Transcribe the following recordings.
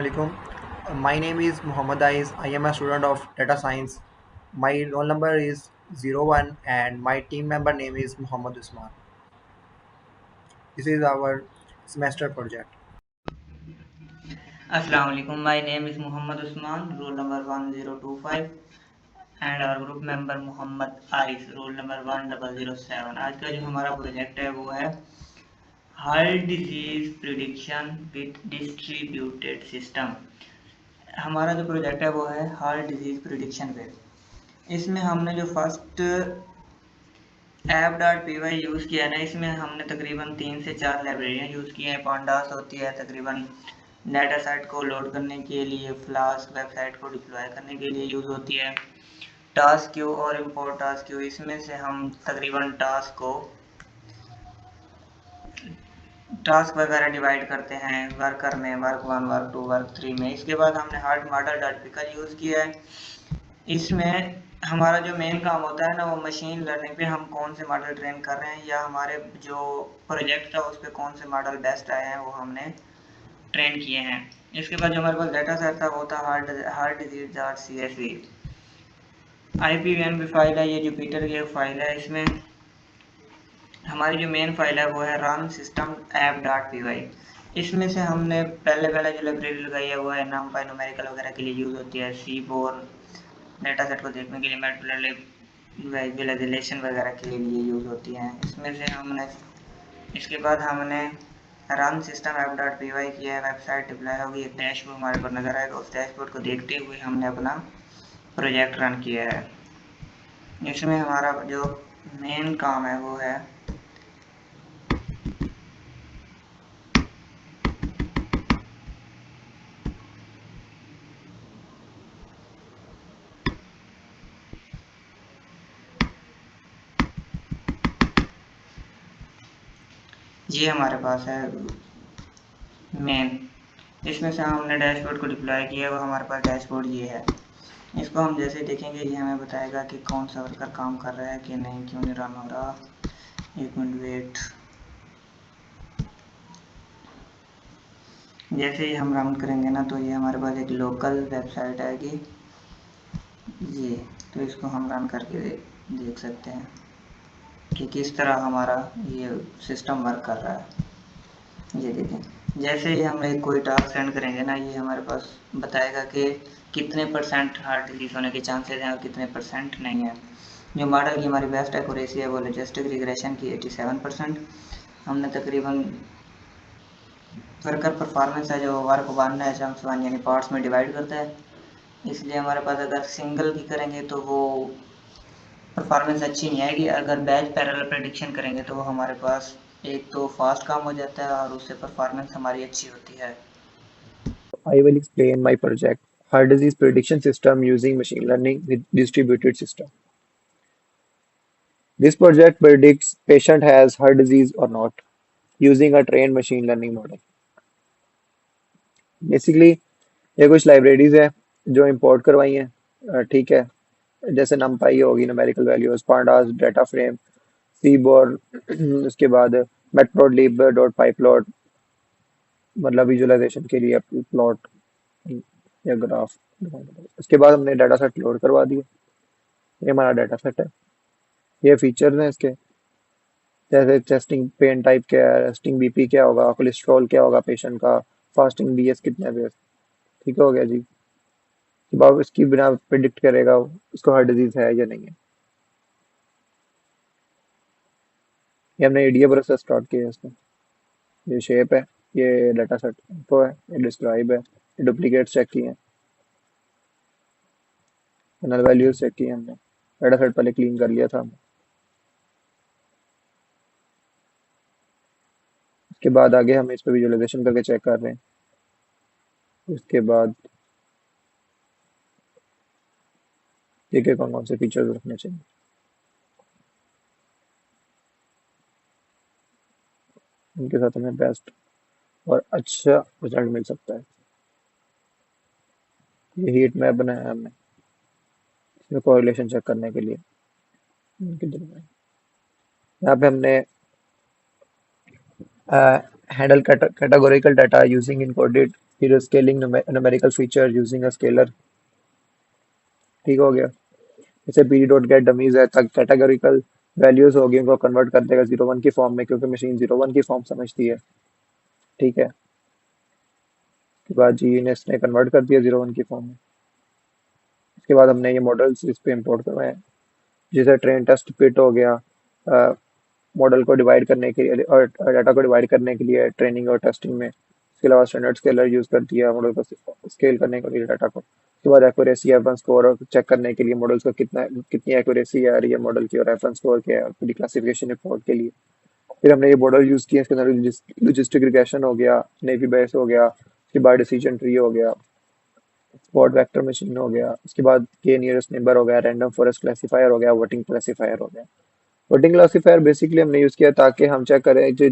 Alaikum. My name is Muhammad Ais. I am a student of data science. My roll number is 01 and my team member name is Muhammad Usman. This is our semester project. Assalamu alaikum. My name is Muhammad Usman, roll number 1025 and our group member Muhammad Aris, roll number 1007. आज का जो हमारा project है वो है heart disease prediction with distributed system. हमारा जो project है वो है हार्ट डिजीज प्रिडिक्शन विद। इसमें हमने जो first app dot P Y use किया है ना, इसमें हमने तकरीबन 3 से 4 लाइब्रेरियाँ यूज़ की हैं। पांडास होती है तकरीबन डाटा सेट को लोड करने के लिए, फ्लास्क वेबसाइट को डिप्लॉय करने के लिए यूज़ होती है। टास्क क्यू और इम्पोर्ट टास्क क्यू, इसमें से हम तकरीबन टास्क वगैरह डिवाइड करते हैं वर्कर में, वर्क 1, वर्क 2, वर्क 3 में। इसके बाद हमने heart model dot pickle use किया है। इसमें हमारा जो मेन काम होता है ना, वो मशीन लर्निंग पे हम कौन से मॉडल ट्रेन कर रहे हैं या हमारे जो प्रोजेक्ट था उस पर कौन से मॉडल बेस्ट आए हैं वो हमने ट्रेन किए हैं। इसके बाद जो हमारे पास डाटा सेट था वो था heart disease dot C S V. I P V N भी फाइल है, ये जुपिटर की एक फाइल है। इसमें हमारी जो मेन फाइल है वो है run system app dot P Y. इसमें से हमने पहले पहले जो लाइब्रेरी लगाई है वो है नमपाई, न्यूमेरिकल वगैरह के लिए यूज़ होती है। सी बोर्न डेटा सेट को देखने के लिए, मैटप्लॉटलिब विजुअलाइजेशन वगैरह के लिए भी ये यूज़ होती हैं। इसमें से हमने इसके बाद हमने run system app dot P Y किया है। वेबसाइट डिप्लॉय होगी, एक डैशबोर्ड हमारे पर नज़र आएगा। उस डैशबोर्ड को देखते हुए हमने अपना प्रोजेक्ट रन किया है। इसमें हमारा जो मेन काम है वो है ये हमारे पास है मेन। इसमें से हमने डैशबोर्ड को डिप्लॉय किया है, वो हमारे पास डैशबोर्ड ये है। इसको हम जैसे देखेंगे ये हमें बताएगा कि कौन सा वर्कर काम कर रहा है कि नहीं, क्यों नहीं रन हो रहा। एक मिनट वेट। जैसे ही हम रन करेंगे ना तो ये हमारे पास एक लोकल वेबसाइट आएगी ये, तो इसको हम रन करके देख सकते हैं कि किस तरह हमारा ये सिस्टम वर्क कर रहा है। ये देखें, जैसे ही हम एक कोई टास्क सेंड करेंगे ना, ये हमारे पास बताएगा कि कितने परसेंट हार्ट डिजीज होने के चांसेस हैं और कितने परसेंट नहीं है। जो मॉडल की हमारी बेस्ट एक्यूरेसी है वो लॉजिस्टिक रिग्रेशन की 87%। हमने तकरीबन वर्कर परफॉर्मेंस है जो वर्क 1 है, चंक्स 1 यानी पार्ट्स में डिवाइड करता है। इसलिए हमारे पास अगर सिंगल की करेंगे तो वो परफॉर्मेंस अच्छी नहीं आएगी। अगर बैच पैरेलल प्रेडिक्शन करेंगे तो वो हमारे पास एक तो फास्ट काम हो जाता है और उससे परफॉर्मेंस हमारी अच्छी होती है। I will explain my project, heart disease prediction system using machine learning with distributed system. This project predicts patient has heart disease or not using a trained machine learning model. Basically, ये कुछ libraries है जो import करवाई हैं, ठीक है। जैसे NumPy होगी, numerical values, pandas, data frame, seaborn, उसके बाद मैटप्लॉटलिब डॉट पाईप्लॉट, मतलब विजुअलाइजेशन के लिए प्लॉट या ग्राफ। उसके बाद हमने डाटा सेट लोड करवा दिया। ये हमारा डाटा सेट है। ये फीचर्स हैं इसके, जैसे टेस्टिंग पेन टाइप क्या है, रेस्टिंग बीपी क्या होगा, कोलेस्ट्रॉल क्या होगा पेशेंट का, फास्टिंग बीएस कितने पे। ठीक हो गया जी। अब इसकी बिना प्रिडिक्ट करेगा उसको हार्ट डिजीज है या नहीं है। ये हमने एडीए प्रोसेस स्टार्ट किया है इसमें। ये शेप है, ये डाटा सेट इन्फो है, ये डिस्क्राइब है, ये डुप्लीकेट्स चेक किए हैं, नल वैल्यूज चेक किए हमने। डाटा सेट पहले क्लीन कर लिया था हमने। उसके बाद आगे हम इस पर विजुअलाइजेशन करके चेक कर रहे हैं। उसके बाद देखिए कौन कौन से फीचर्स रखने चाहिए। इनके साथ हमें बेस्ट और अच्छा रिजल्ट मिल सकता है। ये हीट मैप बनाया है हमने इसमें कोरिलेशन चेक करने के लिए इनके दरमियान। यहाँ पे हमने handle categorical data using encoded फिर scaling numerical feature using a scalar, ठीक हो गया। जैसे पी डॉट गेट डमीज है, तक कैटेगरिकल वैल्यूज होगी उनको कन्वर्ट कर देगा 0 1 की फॉर्म में, क्योंकि मशीन 0 1 की फॉर्म समझती है, ठीक है। उसके बाद जी ने इसने कन्वर्ट कर दिया 0 1 की फॉर्म में। उसके बाद हमने ये मॉडल्स इस पे इंपोर्ट करवाए, जैसे ट्रेन टेस्ट फिट हो गया, मॉडल को डिवाइड करने के लिए और डाटा को डिवाइड करने के लिए ट्रेनिंग और टेस्टिंग में। इसके अलावा स्टैंडर्ड स्केलर यूज कर दिया मॉडल को स्केल करने के लिए डाटा को। उसके बाद एक्यूरेसी रेफरेंस स्कोर चेक करने के लिए मॉडल्स को कितनी एक्यूरेसी आ रही है मॉडल की, और रेफरेंस स्कोर क्या है और पूरी क्लासिफिकेशन रिपोर्ट के लिए। फिर हमने ये मॉडल यूज किया, इसके अंदर लॉजिस्टिक रिग्रेशन हो गया, नेवी बेस हो गया, उसके बाद डिसीजन ट्री हो गया, स्पॉट वेक्टर मशीन हो गया, उसके बाद के नियरेस्ट नेबर हो गया, रैंडम फॉरेस्ट क्लासिफायर हो गया, वोटिंग क्लासिफायर हो गया। वोटिंग क्लासिफायर बेसिकली हमने यूज किया ताकि हम चेक करें जो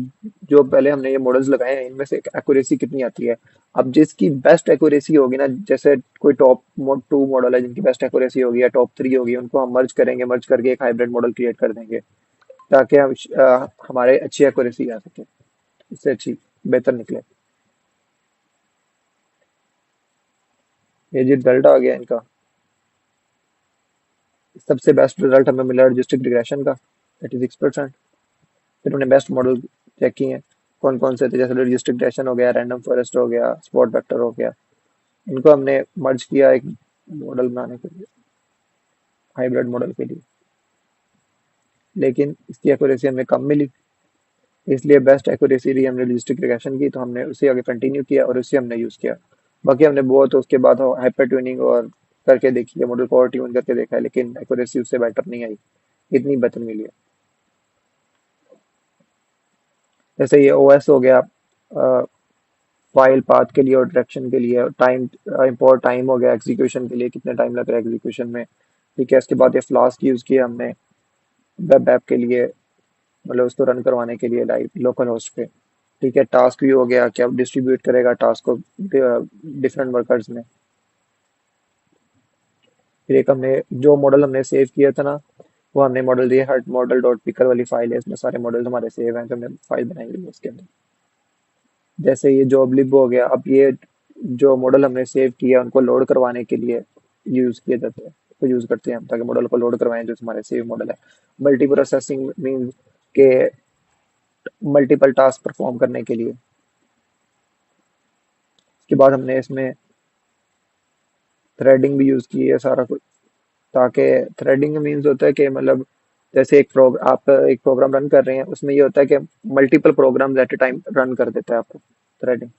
जो पहले हमने ये मॉडल्स लगाए हैं इनमें से एक्यूरेसी कितनी आती है। अब जिसकी बेस्ट एक्यूरेसी होगी ना, जैसे कोई टॉप 2 मॉडल है जिनकी बेस्ट एक्यूरेसी होगी या टॉप 3 होगी, उनको हम मर्ज करेंगे, मर्ज करके एक हाइब्रिड मॉडल क्रिएट कर देंगे ताकि हम हमारे अच्छी एक्यूरेसी आ सके, इससे अच्छी बेहतर निकले। ये जी रिजल्ट आ गया इनका। सबसे बेस्ट रिजल्ट हमें मिला लॉजिस्टिक रिग्रेशन का 36%। फिर हमने बेस्ट मॉडल चेक किए हैं कौन कौन से थे, जैसे लॉजिस्टिक रिग्रेशन हो गया, रैंडम फॉरेस्ट हो गया, स्पॉट वेक्टर हो गया। इनको हमने मर्ज किया एक मॉडल बनाने के लिए, हाइब्रिड मॉडल के लिए, लेकिन इसकी एक्यूरेसी हमें कम मिली। इसलिए बेस्ट एक्यूरेसी रही हमने लॉजिस्टिक रिग्रेशन की, तो हमने उसे आगे कंटिन्यू किया और उसे हमने यूज किया। बाकी हमने बहुत उसके बाद हाइपर ट्यूनिंग और करके देखी है, मॉडल को और ट्यून करके देखा है, लेकिन एक्यूरेसी उससे बेटर नहीं आई, इतनी बेहतर मिली है। जैसे ये ओएस हो गया, फाइल पाथ के लिए और डायरेक्शन के लिए, टाइम इंपोर्ट टाइम हो गया, एग्जीक्यूशन के लिए कितना टाइम लग रहा है एग्जीक्यूशन में, ठीक है। इसके बाद ये फ्लास्क यूज किया हमने वेब ऐप के लिए, मतलब उसको रन करवाने के लिए लाइव लोकल होस्ट पे, ठीक है। टास्क भी हो गया कि अब डिस्ट्रीब्यूट करेगा टास्क को डिफरेंट वर्कर्स में। फिर एक हमने जो मॉडल हमने सेव किया था ना, वो हमने मॉडल दिया हर्ट मॉडल डॉट पिकर वाली फाइल है, इसमें सारे मॉडल हमारे सेव हैं, जो हमने फाइल बनाई हुई है उसके अंदर। जैसे ये जॉब लिब हो गया, अब ये जो मॉडल हमने सेव किया उनको लोड करवाने के लिए यूज किए जाते हैं, तो यूज करते हैं हम ताकि मॉडल को लोड करवाएं जो हमारे सेव मॉडल है। मल्टी प्रोसेसिंग मीन के मल्टीपल टास्क परफॉर्म करने के लिए। उसके बाद हमने इसमें थ्रेडिंग भी यूज की है सारा कुछ, ताकि थ्रेडिंग मीन्स होता है कि मतलब जैसे आप एक प्रोग्राम रन कर रहे हैं, उसमें ये होता है कि multiple program at a time run कर देता है आपको थ्रेडिंग।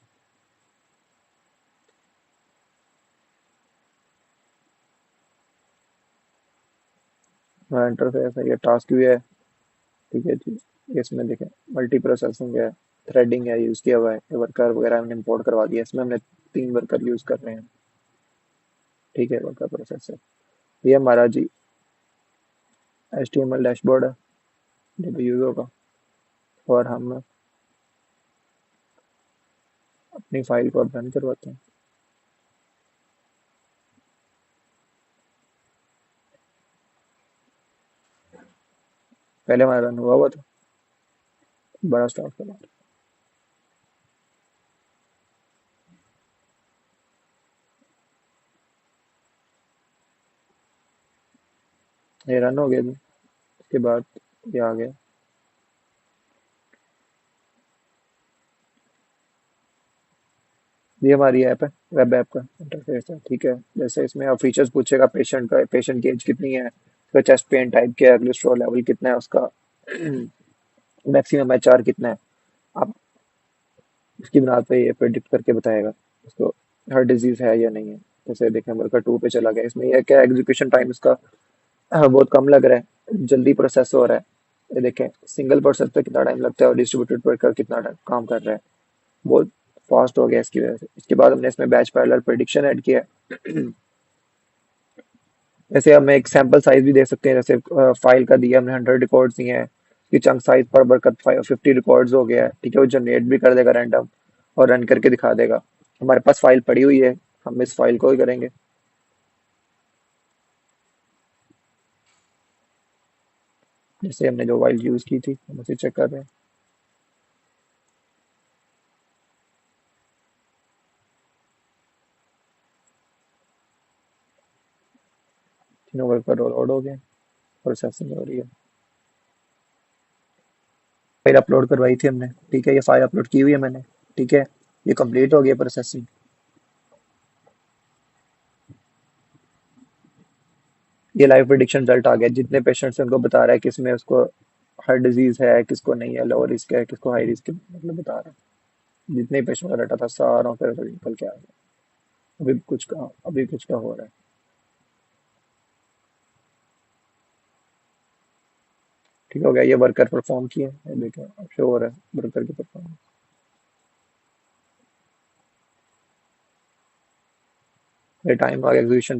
इंटरफेस है, ये टास्क भी है, ठीक है जी। इसमें देखें मल्टी प्रोसेसिंग है, थ्रेडिंग है, यूज किया हुआ है, वर्कर वगैरह हमने इंपोर्ट करवा दिया, इसमें हमने 3 वर्कर यूज कर रहे हैं, ठीक है। वर्कर प्रोसेस है, ये हमारा जी HTML डैशबोर्ड है जो यूज होगा। और हम अपनी फाइल को अब रन करवाते हैं। पहले हमारा रन हुआ हुआ था, बड़ा स्टार्ट करना। ये रन हो गया जी। उसके बाद ये आ गया, ये हमारी ऐप है, वेब ऐप का इंटरफेस है, ठीक है। जैसे इसमें अब फीचर्स पूछेगा पेशेंट का, पेशेंट की एज कितनी है, उसका चेस्ट पेन टाइप क्या है, कोलेस्ट्रॉल लेवल कितना है उसका, मैक्सिमम एचआर कितना है। आप उसकी बुनियाद पे ये प्रेडिक्ट करके बताएगा उसको हार्ट डिजीज है या नहीं है। जैसे देखें वर्कर 2 पे चला गया, इसमें यह क्या एग्जीक्यूशन टाइम इसका बहुत कम लग रहा है, जल्दी प्रोसेस हो रहा है। ये देखें सिंगल प्रोसेस पे कितना टाइम लगता है और डिस्ट्रीब्यूटेड वर्कर कितना काम कर रहा है, बहुत फास्ट हो गया इसकी वजह से। इसके बाद हमने इसमें बैच पैरेलल प्रेडिक्शन ऐड किया है। जैसे हम एक सैंपल साइज भी दे सकते हैं, जैसे फाइल का दिया हमने 100 रिकॉर्ड्स दिए हैं, कि चंक साइज पर वर्कर 50 रिकॉर्ड्स हो गया है, ठीक है। वो जनरेट भी कर देगा रैंडम और रन करके दिखा देगा। हमारे पास फाइल पड़ी हुई है, हम इस फाइल को ही करेंगे। जैसे हमने जो फाइल यूज की थी हम उसे चेक कर रहे हैं। तीनों वर्कर रोल आउट हो गए, प्रोसेसिंग हो रही है। फाइल अपलोड करवाई थी हमने, ठीक है, ये फाइल अपलोड की हुई है मैंने, ठीक है, ये कंप्लीट हो गया प्रोसेसिंग। ये लाइव प्रेडिक्शन रिजल्ट आ गया, जितने पेशेंट्स हैं उनको बता रहा है किसमें उसको हार्ट डिजीज है, किसको नहीं है, लो रिस्क है, किसको हाई रिस्क है, मतलब बता रहा है। जितने पेशेंट का डाटा था सारा फिर निकल के आ गया। अभी कुछ का हो रहा है। ठीक हो गया, ये वर्कर परफॉर्म किए, ये देखें अब शो हो रहा है वर्कर की परफॉर्मेंस। ये टाइम आ गया एग्जीक्यूशन